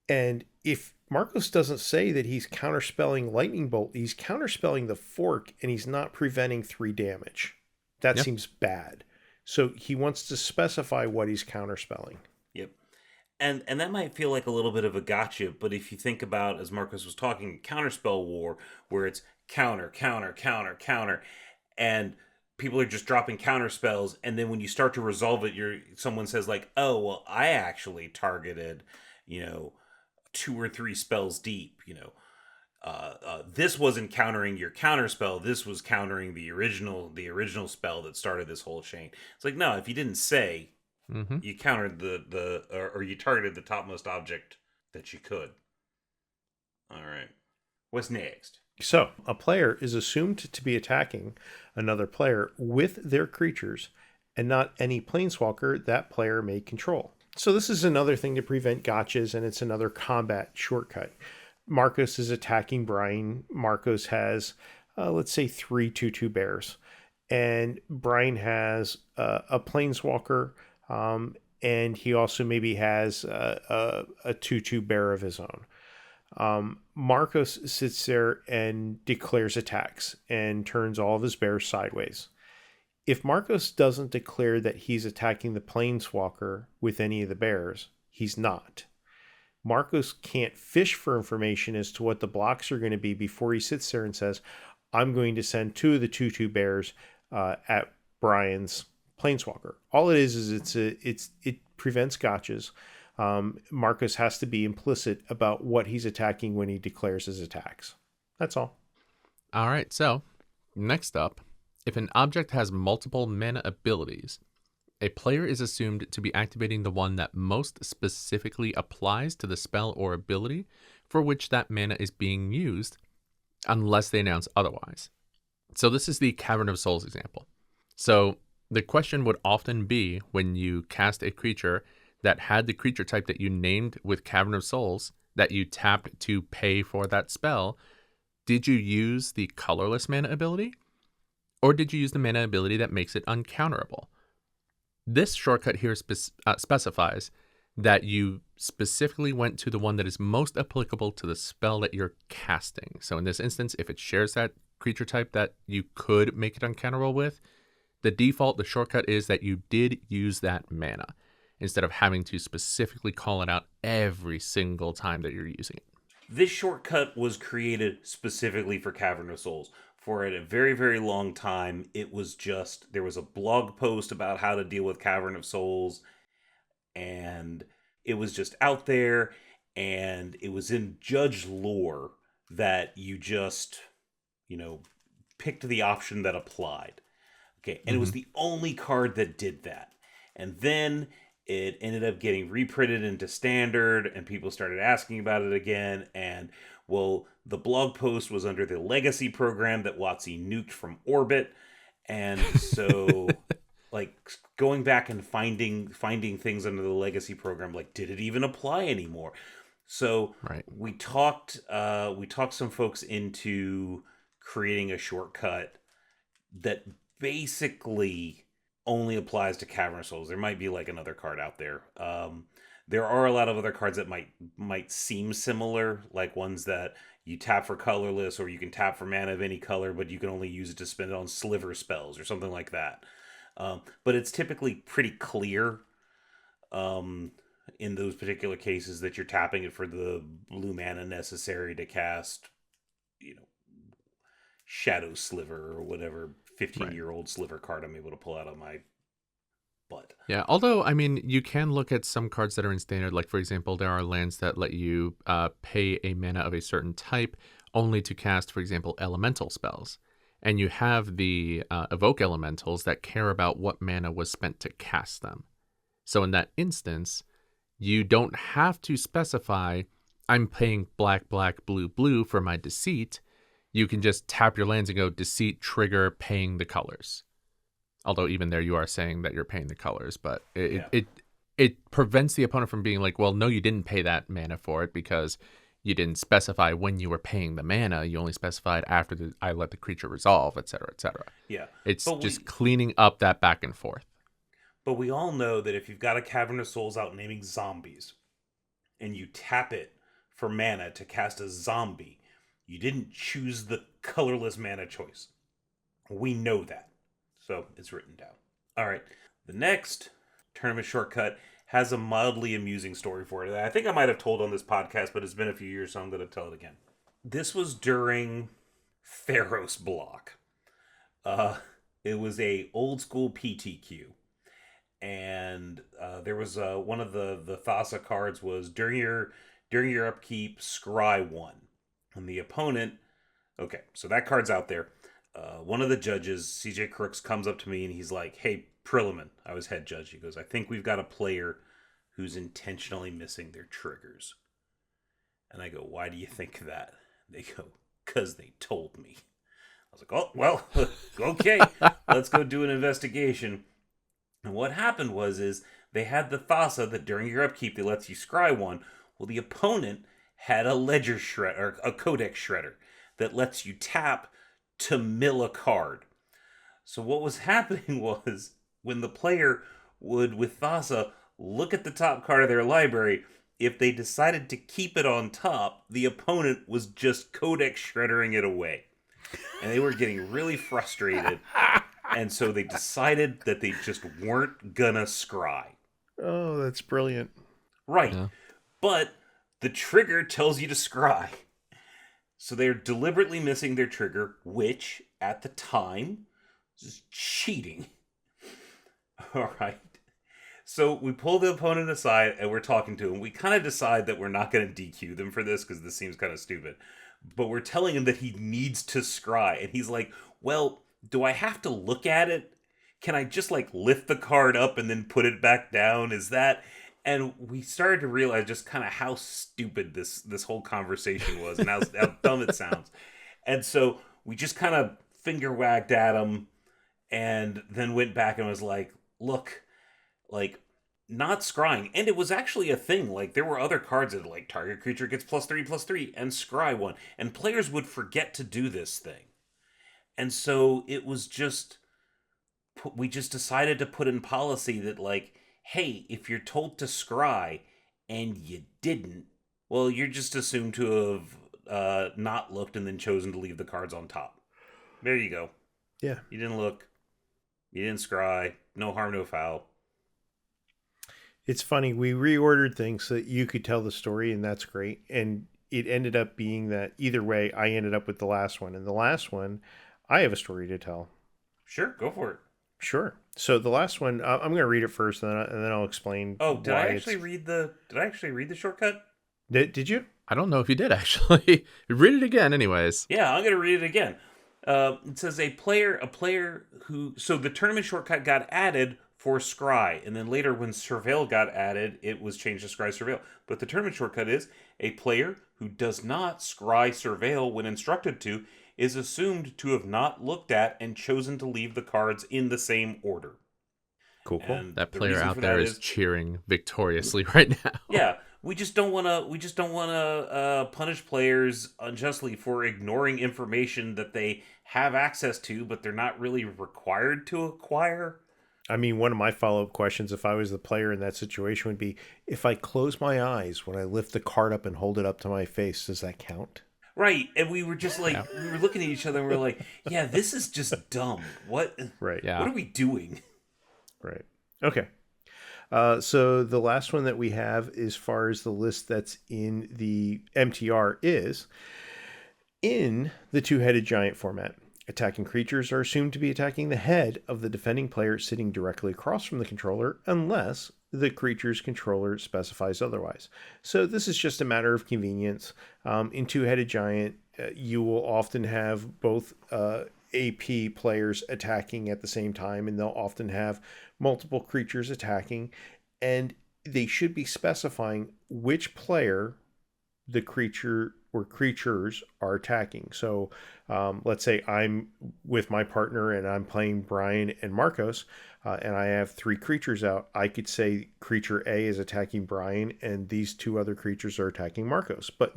And if Marcos doesn't say that he's counterspelling lightning bolt, he's counterspelling the fork, and he's not preventing 3 damage. That seems bad. So he wants to specify what he's counterspelling. Yep. And that might feel like a little bit of a gotcha, but if you think about, as Marcus was talking, Counterspell War, where it's counter, counter, counter, counter, and people are just dropping counter spells, and then when you start to resolve it, someone says like, "Oh, well, I actually targeted, 2 or 3 spells deep, this wasn't countering your counter spell. This was countering the original spell that started this whole chain. It's like, no, if you didn't say, Mm-hmm. you countered or you targeted the topmost object that you could. All right. What's next? So, a player is assumed to be attacking another player with their creatures and not any planeswalker that player may control. So, this is another thing to prevent gotchas, and it's another combat shortcut. Marcos is attacking Bryan. Marcos has, let's say, 3 2/2 bears. And Bryan has a planeswalker, and he also maybe has a 2/2 bear of his own. Marcos sits there and declares attacks and turns all of his bears sideways. If Marcos doesn't declare that he's attacking the planeswalker with any of the bears, he's not. Marcos can't fish for information as to what the blocks are going to be before he sits there and says, I'm going to send 2 of the 2/2 bears at Bryan's planeswalker. All it is it prevents gotchas. Marcos has to be implicit about what he's attacking when he declares his attacks. That's all. All right, so next up, if an object has multiple mana abilities, a player is assumed to be activating the one that most specifically applies to the spell or ability for which that mana is being used, unless they announce otherwise. So this is the Cavern of Souls example. So the question would often be, when you cast a creature that had the creature type that you named with Cavern of Souls that you tapped to pay for that spell, did you use the colorless mana ability? Or did you use the mana ability that makes it uncounterable? This shortcut here specifies that you specifically went to the one that is most applicable to the spell that you're casting. So in this instance, if it shares that creature type that you could make it uncounterable with, the shortcut is that you did use that mana, instead of having to specifically call it out every single time that you're using it. This shortcut was created specifically for Cavern of Souls. For a very, very long time, it was just, there was a blog post about how to deal with Cavern of Souls, and it was just out there, and it was in Judge lore that you just, picked the option that applied. Okay, and it was the only card that did that. And then it ended up getting reprinted into standard, and people started asking about it again. And, well, the blog post was under the legacy program that WotC nuked from orbit. And so, going back and finding things under the legacy program, did it even apply anymore? So right. we talked some folks into creating a shortcut that basically only applies to Cavern of Souls. There might be another card out there. There are a lot of other cards that might seem similar, like ones that you tap for colorless, or you can tap for mana of any color, but you can only use it to spend it on sliver spells or something like that. But it's typically pretty clear in those particular cases that you're tapping it for the blue mana necessary to cast, Shadow Sliver or whatever 15-year-old sliver card I'm able to pull out of my butt. Yeah, although, you can look at some cards that are in standard. Like, for example, there are lands that let you pay a mana of a certain type only to cast, for example, elemental spells. And you have the evoke elementals that care about what mana was spent to cast them. So in that instance, you don't have to specify, I'm paying black, black, blue, blue for my Deceit. You can just tap your lands and go Deceit, trigger, paying the colors. Although even there you are saying that you're paying the colors, but it prevents the opponent from being like, well, no, you didn't pay that mana for it because you didn't specify when you were paying the mana. You only specified after I let the creature resolve, etc., etc. Yeah. It's just cleaning up that back and forth. But we all know that if you've got a Cavern of Souls out naming zombies, and you tap it for mana to cast a zombie, you didn't choose the colorless mana choice. We know that. So it's written down. All right. The next tournament shortcut has a mildly amusing story for it. I think I might have told on this podcast, but it's been a few years, so I'm going to tell it again. This was during Theros block. It was a old school PTQ. And there was one of the Thassa cards was during your upkeep, scry 1. And the opponent, okay, so that card's out there. One of the judges, CJ Crooks, comes up to me and he's like, "Hey, Prilliman," I was head judge. He goes, "I think we've got a player who's intentionally missing their triggers." And I go, "Why do you think that?" They go, "Because they told me." I was like, "Oh, well, okay, let's go do an investigation." And what happened is they had the Thassa that during your upkeep they lets you scry one. Well, the opponent had a ledger shred or a codex shredder that lets you tap to mill a card. So what was happening was when the player would with Thassa look at the top card of their library, if they decided to keep it on top, the opponent was just codex shreddering it away. And they were getting really frustrated. And so they decided that they just weren't gonna scry. Oh, that's brilliant. Right. Yeah. But the trigger tells you to scry. So they're deliberately missing their trigger, which at the time is cheating. All right. So we pull the opponent aside and we're talking to him. We kind of decide that we're not going to DQ them for this because this seems kind of stupid. But we're telling him that he needs to scry. And he's like, "Well, do I have to look at it? Can I just like lift the card up and then put it back down? Is that..." And we started to realize just kind of how stupid this whole conversation was and how dumb it sounds. And so we just kind of finger wagged at him and then went back and was like, "Look, like, not scrying." And it was actually a thing. Like, there were other cards that, like, target creature gets +3/+3 and scry one. And players would forget to do this thing. And so it was just, we just decided to put in policy that, like, hey, if you're told to scry and you didn't, well, you're just assumed to have not looked and then chosen to leave the cards on top. There you go. Yeah. You didn't look. You didn't scry. No harm, no foul. It's funny. We reordered things so that you could tell the story, and that's great. And it ended up being that either way, I ended up with the last one. And the last one, I have a story to tell. Sure, go for it. Sure. So the last one, I'm going to read it first, and then I'll explain. Oh, did I actually read the shortcut? Did you? I don't know if you did, actually. Read it again, anyways. Yeah, I'm going to read it again. It says a player who... So the tournament shortcut got added for Scry, and then later when Surveil got added, it was changed to Scry Surveil. But the tournament shortcut is a player who does not Scry Surveil when instructed to is assumed to have not looked at and chosen to leave the cards in the same order. Cool. And That the player reason out for there that is cheering victoriously right now. Yeah, we just don't want to punish players unjustly for ignoring information that they have access to, but they're not really required to acquire. I mean, one of my follow-up questions, if I was the player in that situation, would be, if I close my eyes when I lift the card up and hold it up to my face, does that count? Right, and we were just like, we were looking at each other and we were like, yeah, this is just dumb. What? Right. Yeah. What are we doing? Right. Okay. So the last one that we have as far as the list that's in the MTR is in the two-headed giant format. Attacking creatures are assumed to be attacking the head of the defending player sitting directly across from the controller unless the creature's controller specifies otherwise. So this is just a matter of convenience. In two-headed giant, you will often have both AP players attacking at the same time, and they'll often have multiple creatures attacking, and they should be specifying which player the creature or creatures are attacking. So let's say I'm with my partner and I'm playing Bryan and Marcos, and I have 3 creatures out. I could say creature A is attacking Bryan and these 2 other creatures are attacking Marcos. But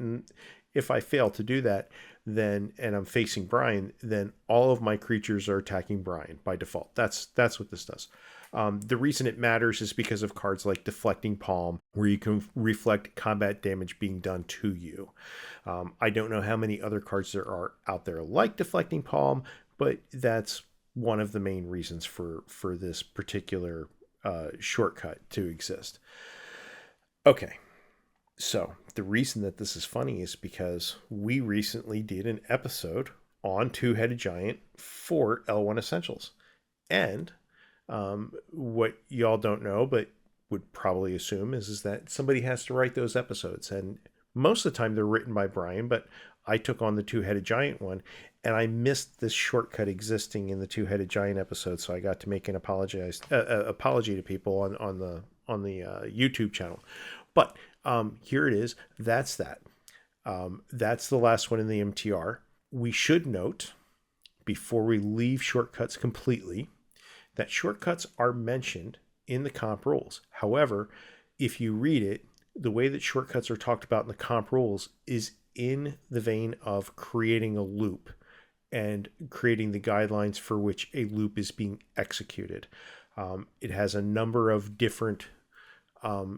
if I fail to do that, then and I'm facing Bryan, then all of my creatures are attacking Bryan by default. That's what this does. The reason it matters is because of cards like Deflecting Palm, where you can reflect combat damage being done to you. I don't know how many other cards there are out there like Deflecting Palm, but that's one of the main reasons for this particular shortcut to exist. Okay, so the reason that this is funny is because we recently did an episode on Two-Headed Giant for L1 Essentials. And what y'all don't know, but would probably assume is that somebody has to write those episodes. And most of the time they're written by Bryan, but I took on the two-headed giant one, and I missed this shortcut existing in the two-headed giant episode, so I got to make an apology to people on the YouTube channel. But here it is. That's that. That's the last one in the MTR. We should note, before we leave shortcuts completely, that shortcuts are mentioned in the comp rules. However, if you read it, the way that shortcuts are talked about in the comp rules is in the vein of creating a loop and creating the guidelines for which a loop is being executed. It has a number of different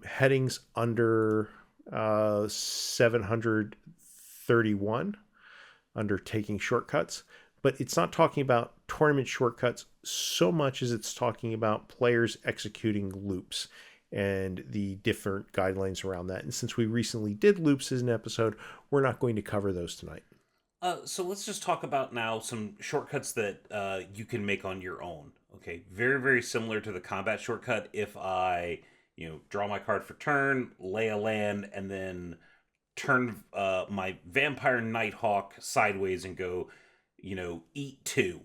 headings under 731 under taking shortcuts, but it's not talking about tournament shortcuts so much as it's talking about players executing loops and the different guidelines around that. And since we recently did loops as an episode, we're not going to cover those tonight. So let's just talk about now some shortcuts that you can make on your own. Okay, very, very similar to the combat shortcut. If I, draw my card for turn, lay a land, and then turn my Vampire Nighthawk sideways and go, eat 2.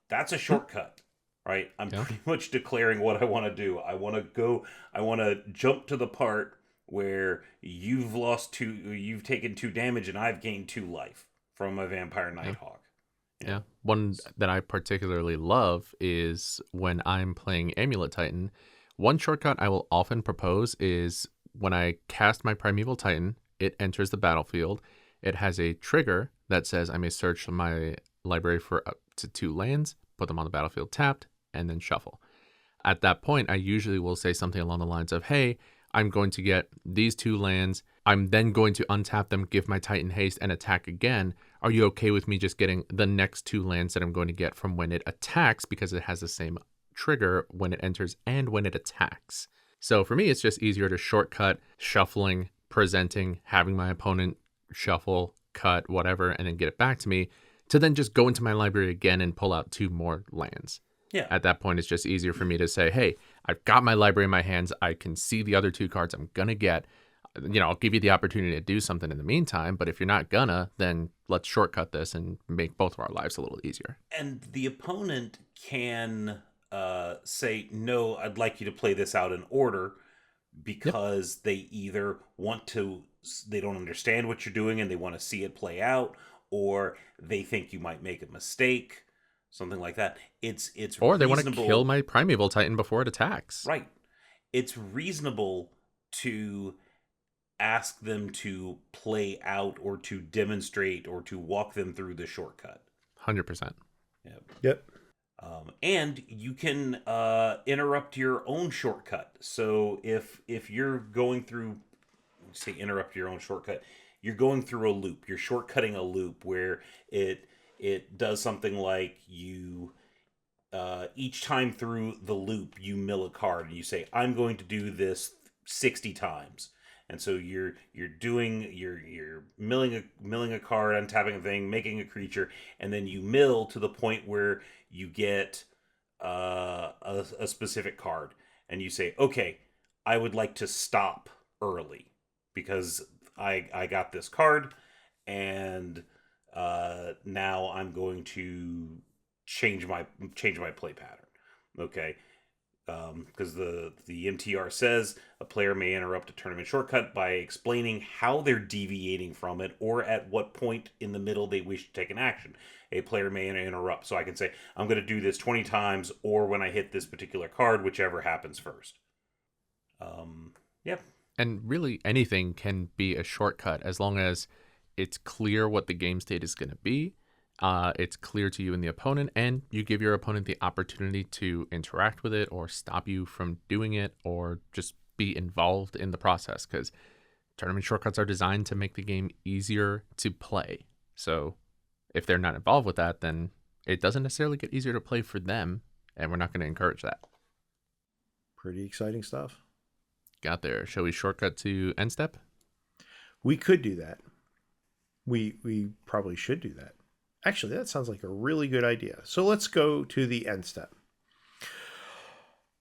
That's a shortcut, right? I'm pretty much declaring what I want to do. I want to jump to the part where you've taken 2 damage and I've gained 2 life from a Vampire Nighthawk. Yeah. One that I particularly love is when I'm playing Amulet Titan. One shortcut I will often propose is when I cast my Primeval Titan, it enters the battlefield. It has a trigger that says I may search my library for up to 2 lands, put them on the battlefield tapped, and then shuffle. At that point, I usually will say something along the lines of, hey, I'm going to get these 2 lands. I'm then going to untap them, give my Titan haste, and attack again. Are you okay with me just getting the next 2 lands that I'm going to get from when it attacks, because it has the same trigger when it enters and when it attacks? So for me, it's just easier to shortcut shuffling, presenting, having my opponent shuffle, cut, whatever, and then get it back to me, to then just go into my library again and pull out 2 more lands. Yeah. At that point, it's just easier for me to say, hey, I've got my library in my hands. I can see the other 2 cards I'm going to get. I'll give you the opportunity to do something in the meantime, but if you're not gonna, then let's shortcut this and make both of our lives a little easier. And the opponent can say, no, I'd like you to play this out in order, because they either they don't understand what you're doing and they want to see it play out, or they think you might make a mistake, something like that. It's or they want to kill my Primeval Titan before it attacks. Right. It's reasonable to ask them to play out or to demonstrate or to walk them through the shortcut. 100%. Yep. And you can interrupt your own shortcut. So if you're going through, say, interrupt your own shortcut, you're going through a loop. You're shortcutting a loop where it does something like you each time through the loop you mill a card and you say, I'm going to do this 60 times. And so you're milling a card, untapping a thing, making a creature, and then you mill to the point where you get a specific card, and you say, okay, I would like to stop early because I got this card, and now I'm going to change my play pattern. Okay. Because the MTR says a player may interrupt a tournament shortcut by explaining how they're deviating from it or at what point in the middle they wish to take an action. A player may interrupt. So I can say, I'm going to do this 20 times, or when I hit this particular card, whichever happens first. Yep. And really anything can be a shortcut as long as it's clear what the game state is going to be. It's clear to you and the opponent, and you give your opponent the opportunity to interact with it or stop you from doing it or just be involved in the process, because tournament shortcuts are designed to make the game easier to play. So if they're not involved with that, then it doesn't necessarily get easier to play for them, and we're not going to encourage that. Pretty exciting stuff. Got there. Shall we shortcut to end step? We could do that. We probably should do that. Actually, that sounds like a really good idea. So let's go to the end step.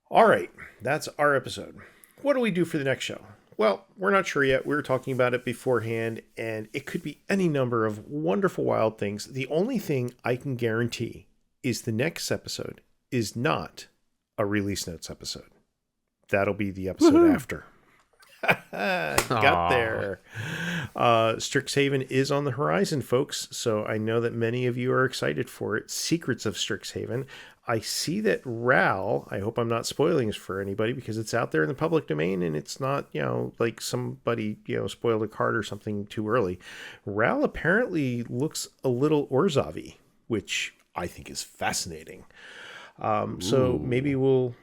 All right, that's our episode. What do we do for the next show? Well, we're not sure yet. We were talking about it beforehand, and it could be any number of wonderful, wild things. The only thing I can guarantee is the next episode is not a release notes episode. That'll be the episode after. Got there. Strixhaven is on the horizon, folks, so I know that many of you are excited for it. Secrets of Strixhaven. I see that Ral, I hope I'm not spoiling this for anybody because it's out there in the public domain and it's not, like somebody, spoiled a card or something too early. Ral apparently looks a little Orzhov-y, which I think is fascinating. So maybe we'll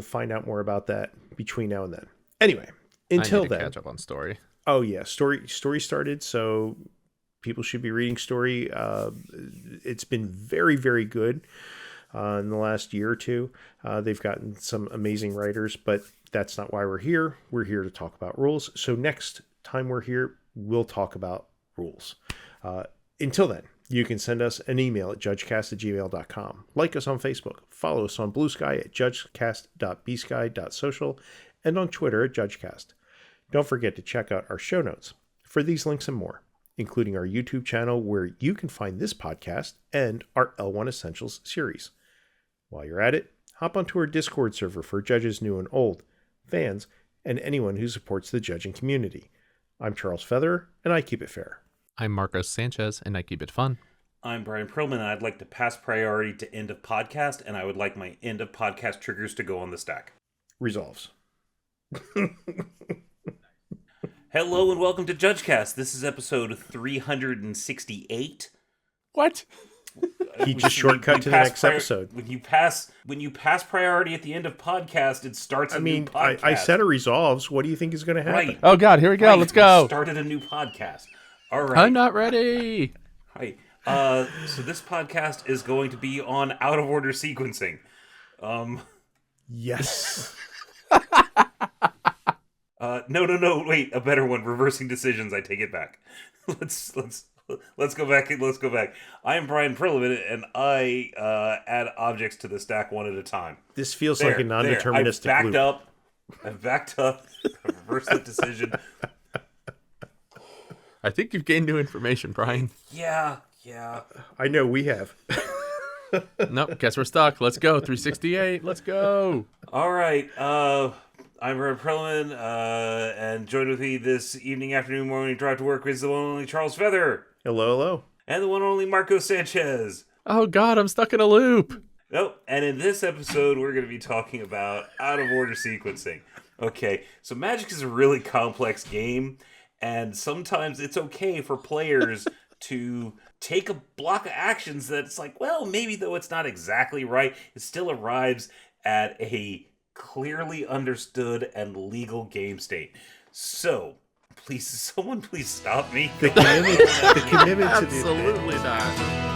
find out more about that between now and then. Anyway, until then, catch up on story. Oh yeah, story started, so people should be reading story. It's been very, very good in the last year or two. They've gotten some amazing writers, but that's not why we're here. We're here to talk about rules. So next time we're here, we'll talk about rules. Until then, you can send us an email at judgecast@gmail.com. Like us on Facebook. Follow us on BlueSky at judgecast.bsky.social and on Twitter at JudgeCast. Don't forget to check out our show notes for these links and more, including our YouTube channel where you can find this podcast and our L1 Essentials series. While you're at it, hop onto our Discord server for judges new and old, fans, and anyone who supports the judging community. I'm Charles Feather, and I keep it fair. I'm Marcos Sanchez, and I keep it fun. I'm Bryan Perlman, and I'd like to pass priority to end of podcast, and I would like my end of podcast triggers to go on the stack. Resolves. Hello and welcome to JudgeCast. This is episode 368. What? He just shortcut to the next episode. When you pass priority at the end of podcast, it starts a new podcast. I said it resolves. What do you think is going to happen? Right. Oh God, here we go. Right. Let's go. We started a new podcast. All right. I'm not ready. Right. So this podcast is going to be on out of order sequencing. Yes. No. Wait, a better one. Reversing decisions. I take it back. Let's go back. I am Bryan Perlman, and I add objects to the stack one at a time. This feels like a non-deterministic loop. I've backed up. I've reversed the decision. I think you've gained new information, Bryan. Yeah. I know we have. Nope, guess we're stuck. Let's go. 368. Let's go. All right. I'm Bryan Perlman, and joined with me this evening, afternoon, morning drive to work is the one and only Charles Feather. Hello. And the one and only Marcos Sanchez. Oh God, I'm stuck in a loop. Nope. And in this episode, we're going to be talking about out of order sequencing. Okay, so Magic is a really complex game, and sometimes it's okay for players to take a block of actions that it's like, well, maybe though it's not exactly right, it still arrives at a clearly understood and legal game state. So, someone please stop me. The commitment to Absolutely not.